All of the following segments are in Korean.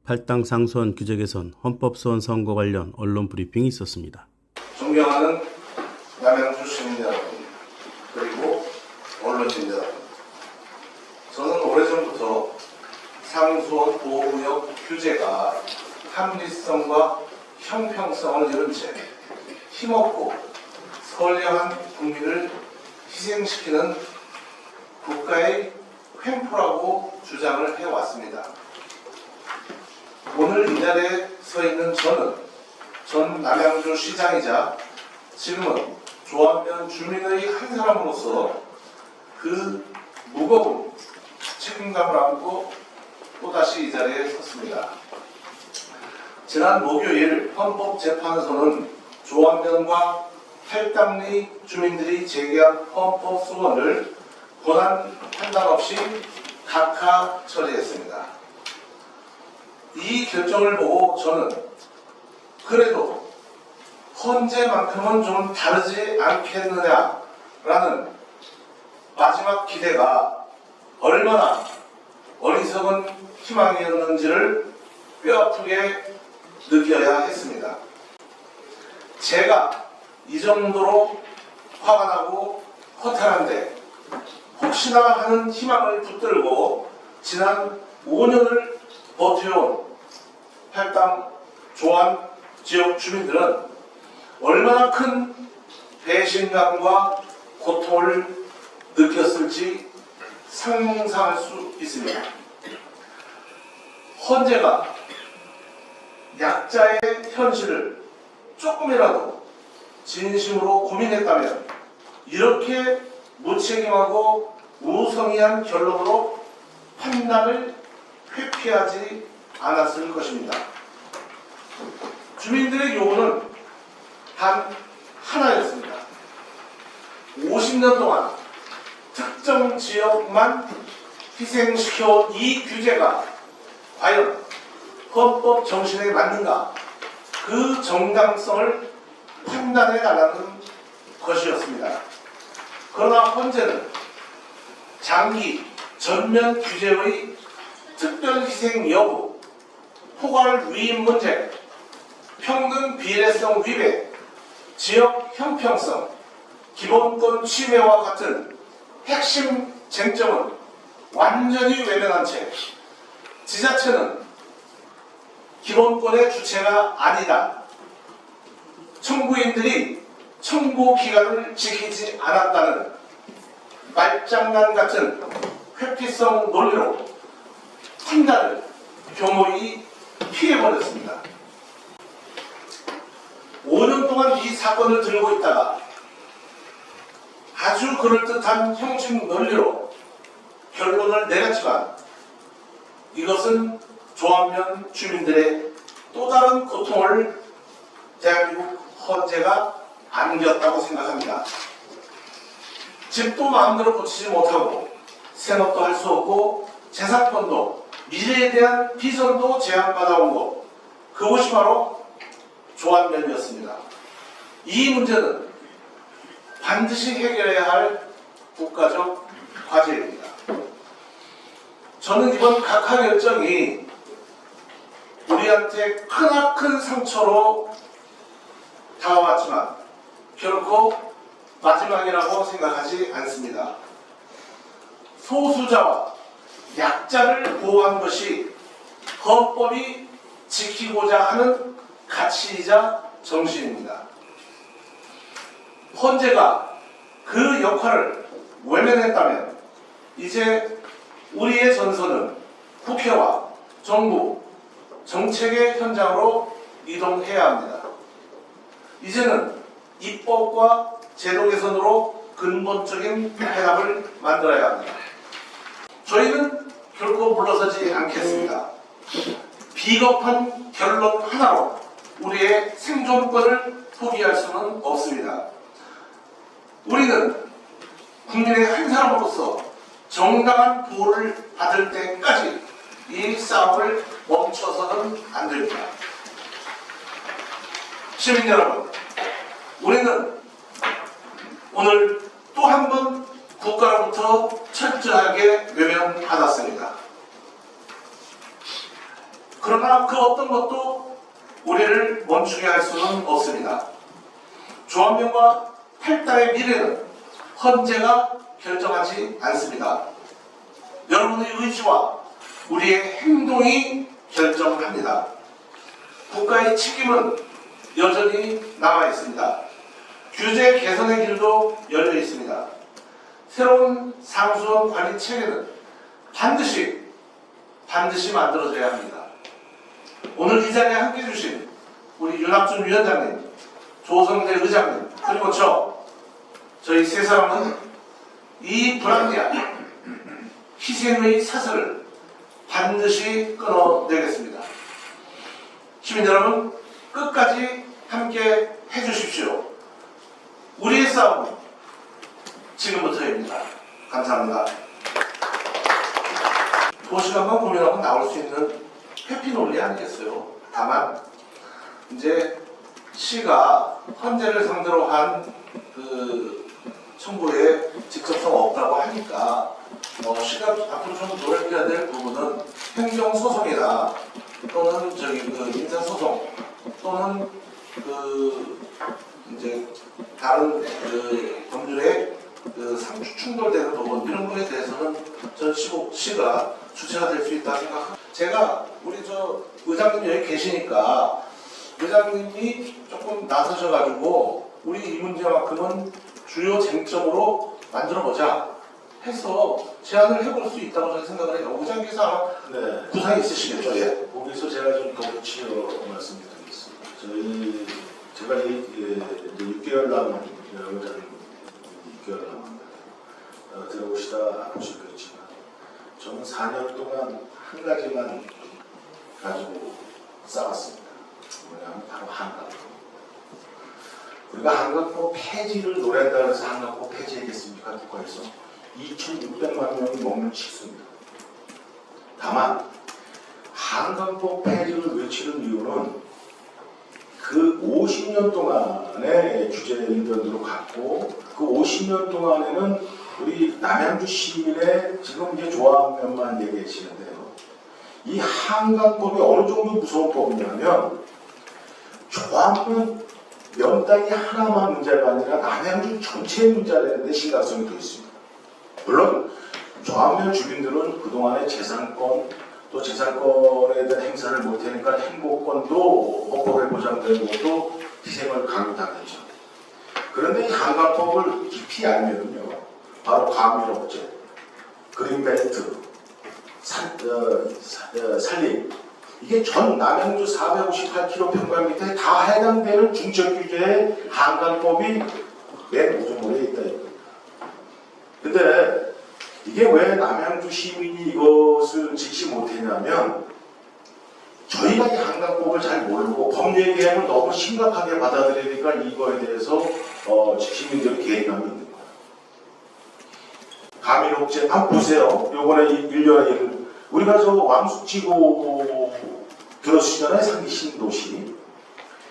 탈당 상소원 규제 개선 헌법소원 선거 관련 언론 브리핑이 있었습니다. 존경하는 남양주 시민 여러분, 그리고 언론진 여러분, 저는 오래전부터 상소원 보호구역 규제가 합리성과 형평성을 잃은 채 힘없고 선량한 국민을 희생시키는 국가의 횡포라고 주장을 해왔습니다. 오늘 이 자리에 서 있는 저는 전 남양주 시장이자 지금은 조안면 주민의 한 사람으로서 그 무거운 책임감을 안고 또다시 이 자리에 섰습니다. 지난 목요일 헌법재판소는 조안면과 탈당리 주민들이 제기한 헌법 소원을 권한 판단 없이 각하 처리했습니다. 이 결정을 보고 저는 그래도 헌재만큼은 좀 다르지 않겠느냐라는 마지막 기대가 얼마나 어리석은 희망이었는지를 뼈아프게 느껴야 했습니다. 제가 이 정도로 화가 나고 허탈한데 혹시나 하는 희망을 붙들고 지난 5년을 버텨온 탈당 조안 지역 주민들은 얼마나 큰 배신감과 고통을 느꼈을지 상상할 수 있습니다. 헌재가 약자의 현실을 조금이라도 진심으로 고민했다면 이렇게 무책임하고 무성의한 결론으로 판단을 회피하지 않았을 것입니다. 주민들의 요구는 단 하나였습니다. 50년 동안 특정 지역만 희생시켜온 이 규제가 과연 헌법 정신에 맞는가, 그 정당성을 판단해 나가는 것이었습니다. 그러나 헌재는 장기 전면 규제의 특별희생 여부, 포괄 위임 문제, 평등 비례성 위배, 지역 형평성, 기본권 침해와 같은 핵심 쟁점은 완전히 외면한 채 지자체는 기본권의 주체가 아니다, 청구인들이 청구 기간을 지키지 않았다는 말장난 같은 회피성 논리로 판단을 교모히 피해버렸습니다. 5년 동안 이 사건을 들고 있다가 아주 그럴듯한 형식 논리로 결론을 내렸지만 이것은 조안면 주민들의 또 다른 고통을 대한민국 헌재가 안겼다고 생각합니다. 집도 마음대로 고치지 못하고 생업도 할 수 없고 재산권도 미래에 대한 비전도 제한받아온 곳, 그곳이 바로 조안면이었습니다. 이 문제는 반드시 해결해야 할 국가적 과제입니다. 저는 이번 각하 결정이 우리한테 크나큰 상처로 다가왔지만 결코 마지막이라고 생각하지 않습니다. 소수자와 약자를 보호한 것이 헌법이 지키고자 하는 가치이자 정신입니다. 헌재가 그 역할을 외면했다면 이제 우리의 전선은 국회와 정부, 정책의 현장으로 이동해야 합니다. 이제는 입법과 제도 개선으로 근본적인 해답을 만들어야 합니다. 저희는 결코 물러서지 않겠습니다. 비겁한 결론 하나로 우리의 생존권을 포기할 수는 없습니다. 우리는 국민의 한 사람으로서 정당한 보호를 받을 때까지 이 싸움을 멈춰서는 안 됩니다. 시민 여러분, 우리는 오늘 또 한 번 국가로부터 철저하게 외면받았습니다. 그러나 그 어떤 것도 우리를 멈추게 할 수는 없습니다. 조합면과 팔다의 미래는 헌재가 결정하지 않습니다. 여러분의 의지와 우리의 행동이 결정합니다. 국가의 책임은 여전히 남아 있습니다. 규제 개선의 길도 열려 있습니다. 새로운 상수원 관리 체계는 반드시 만들어져야 합니다. 오늘 이 자리에 함께 해주신 우리 윤학준 위원장님, 조성대 의장님, 그리고 저희 세 사람은 이 불합리한 희생의 사슬을 반드시 끊어내겠습니다. 시민 여러분, 끝까지 함께 해주십시오. 우리의 싸움은 지금부터입니다. 감사합니다. 도시관만 고민하고 나올 수 있는 회피 논리 아니겠어요? 다만 이제 시가 헌재를 상대로 한 그 청구에 직접성 없다고 하니까 시가 앞으로 좀 노력해야 될 부분은 행정소송이나 또는 그 민사소송 또는 이제 다른 법률에 상주 충돌되는 부분 이런 거에 대해서는 전 시가 주체가 될 수 있다 생각합니다. 제가 우리 의장님 여기 계시니까 의장님이 조금 나서셔가지고 우리 이 문제만큼은 주요 쟁점으로 만들어보자 해서 제안을 해볼 수 있다고 저는 생각을 해요. 의장님께서 아마 네. 구상이 있으시겠죠? 예. 거기서 제가 좀 덧붙여 말씀드리겠습니다. 제가 이제 6개월 남은 의장님 6개월 남은 들어오시다 아시겠지만 저는 4년 동안 한 가지만 가지고 싸웠습니다. 뭐냐면 바로 한강법. 우리가 한강법 폐지를 노래한다고 해서 한강법 폐지하겠습니까? 국가에서 2,600만 명이 몸을 칩습니다. 다만 한강법 폐지를 외치는 이유는 그 50년 동안의 규제 일변으로 갔고 그 50년 동안에는 우리 남양주 시민의 지금 이제 조합면만 얘기하시는데요. 이 한강법이 어느 정도 무서운 법이냐면 조합면 면단이 하나만 문제가 아니라 남양주 전체의 문제가 되는데 심각성이 더 있습니다. 물론 조합면 주민들은 그동안의 재산권 또 재산권에 대한 행사를 못하니까 행복권도 헌법에 보장되는 것도 희생을 강요당했죠. 그런데 이 한강법을 깊이 알면요, 바로 과밀업체, 그린벨트, 산림, 이게 전 남양주 458km²에 다 해당되는 중적 규제의 한강법이 맨 오종물에 있다 이겁니다. 근데 이게 왜 남양주 시민이 이것을 지키지 못했냐면 저희가 이 한강법을 잘 모르고 법률 개혁을 너무 심각하게 받아들이니까 이거에 대해서 시민들의 개의감이 있는 거예요. 가밀업체 한번 보세요. 요번에 1년에 우리가 왕숙지구 들어서잖아요. 상기 신도시.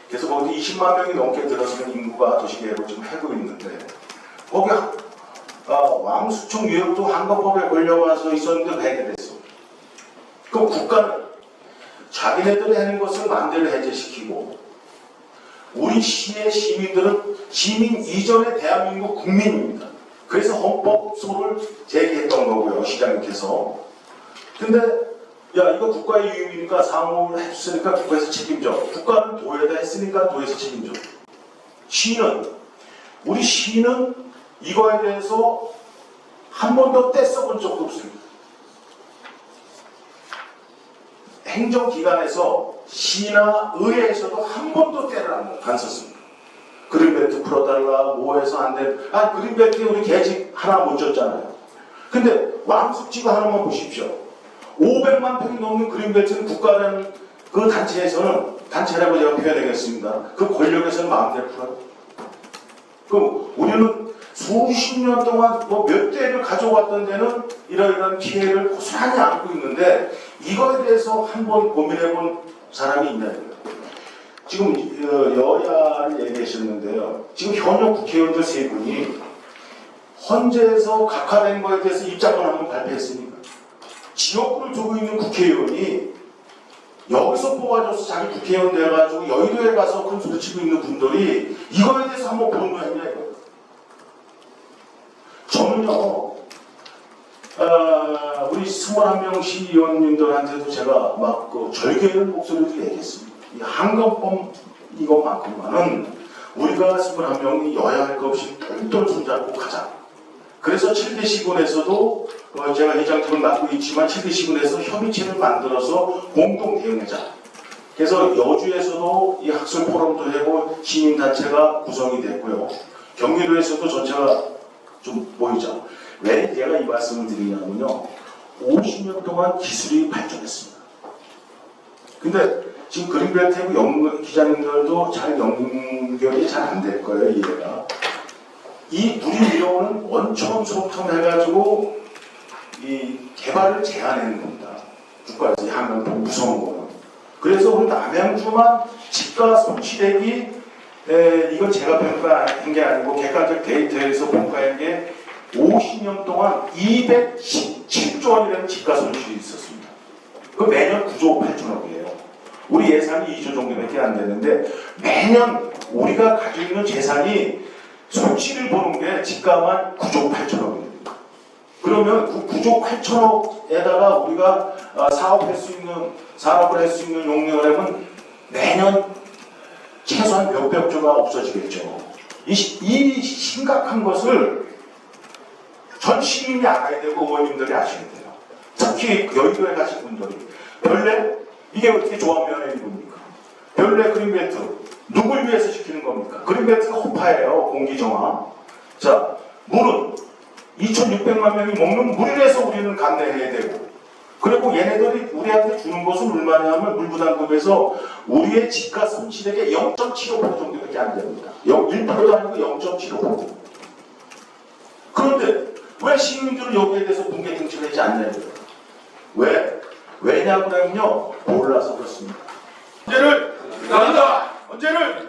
그래서 거기 20만 명이 넘게 들어서는 인구가 도시계획을 지금 하고 있는데 거기 왕수청 유역도 한강법에 걸려와서 있었는데 해결됐어. 그럼 국가는 자기네들이 하는 것을 마음대로 해제시키고 우리 시의 시민들은 시민 이전의 대한민국 국민입니다. 그래서 헌법소를 제기했던 거고요. 시장님께서. 근데 야 이거 국가의 유익이니까 상호를 해줬으니까 국가에서 책임져. 국가는 도에다 했으니까 도에서 책임져. 우리 시는 이거에 대해서 한 번도 떼써본 적도 없습니다. 행정기관에서 시나 의회에서도 한 번도 떼를 안 썼습니다. 그린벨트 풀어달라 뭐 해서 안 돼. 그린벨트에 우리 계집 하나 못 줬잖아요. 근데 왕숙지구 하나만 보십시오. 500만 평이 넘는 그린벨트는 국가라는 그 단체라고 제가 표현하겠습니다. 그 권력에서는 마음대로 풀어요. 그럼 우리는 수십 년 동안 몇 대를 가져왔던 데는 이러이러한 피해를 고스란히 안고 있는데 이거에 대해서 한번 고민해본 사람이 있나요? 지금 여야를 얘기하셨는데요. 지금 현역 국회의원들 세 분이 헌재에서 각하된 거에 대해서 입장을 한번 발표했으니까 지역구를 두고 있는 국회의원이 여기서 뽑아줘서 자기 국회의원 돼가지고 여의도에 가서 큰 소리 치고 있는 분들이 이거에 대해서 한번 보도했냐 이거. 저는요, 우리 21명 시의원님들한테도 제가 막 그 절개하는 목소리를 얘기했습니다. 이 한건법 이것만큼만은 우리가 21명이 여야 할 것 없이 똘똘 손잡고 가자. 그래서 7대 시군에서도 제가 회장직을 맡고 있지만 7대 시군에서 협의체를 만들어서 공동 대응하자. 그래서 여주에서도 이 학술 포럼도 하고 시민단체가 구성이 됐고요. 경기도에서도 전체가 좀 보이죠. 왜 제가 이 말씀을 드리냐면요. 50년 동안 기술이 발전했습니다. 근데 지금 그린벨트하고 기자님들도 잘 연결이 잘 안 될 거예요, 이해가. 이 물이 밀어오는 원천 소통 해가지고 이 개발을 제한하는 겁니다. 국가에서 이 하면 무서운 거는. 그래서 우리 남양주만 집가 손취액이 이건 제가 평가한 게 아니고 객관적 데이터에서 평가한 게 50년 동안 217조 원이라는 집가 손실이 있었습니다. 그 매년 9조 8천억이에요. 우리 예산이 2조 정도밖에 안 되는데 매년 우리가 가지고 있는 재산이 손실을 보는 게 집가만 9조 8천억입니다. 그러면 그 9조 8천억에다가 우리가 산업을 할 수 있는 용역을 하면 매년 최소한 몇백 조가 없어지겠죠. 이 심각한 것을 전 시민이 알아야 되고 의원님들이 아셔야 돼요. 특히 여의도에 가신 분들이 별내 이게 어떻게 조합면의 일입니까? 별내 그린벨트 누굴 위해서 시키는 겁니까? 그린벨트가 호파예요. 공기정화. 자, 물은 2,600만 명이 먹는 물이라서 우리는 감내해야 되고, 그리고 얘네들이 우리한테 주는 것은 얼마냐면 물부담급에서 우리의 집가 손실액의 0.75% 정도밖에 안 됩니다. 1%도 아니고 0.75%. 그런데 왜 시민들은 여기에 대해서 붕괴 정치를 하지 않냐고요? 왜? 왜냐면요 몰라서 그렇습니다. 언제를? 언제를?